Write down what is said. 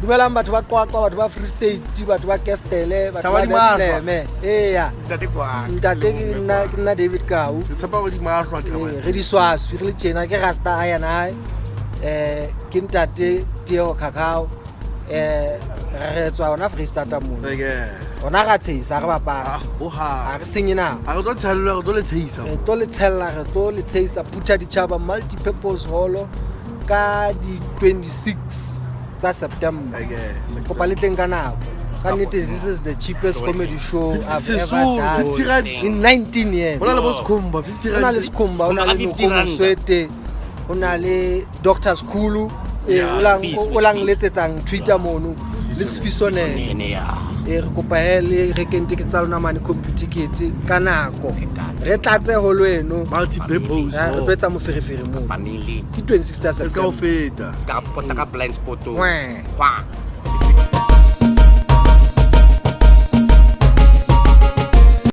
dumelang batho ba Qwaqwa, batho ba Free State, batho ba Kestele, batho ba Bethlehem. Eya. Ntate ke nna David Kau. Ke tshepa go di mahlwa ke ba. Re di swaswe re le tjena ke Rasta aya nae. Ke ntate Teo Kakao. Re tswa ona Free State mo. Ona ga tshisa re bapala. Ha re senye nako. a re tlo tshella go tlo le tshisa. Re tlo le tshella re tlo le tshisa Phutha Ditjhaba multi-purpose hall ka di 26 tsa September. Kopa le teng ka nako. This is the cheapest comedy show I've ever done in 19 years. Ona le bo Skhumba 50 rand. Ona le Skhumba, ona le Moswete, ona le Dr. Skulu, o lang letsetsang Twitter mono le Sfisone. Re kopa hele re kente ke tsa lona mane computer kit ka nako. Re tlatse ho lweno multi-purpose. Re betsa moferefere mo. Family. Ke 26 tsa Let's go September. feta. Ska pota ka blind spot. Wa.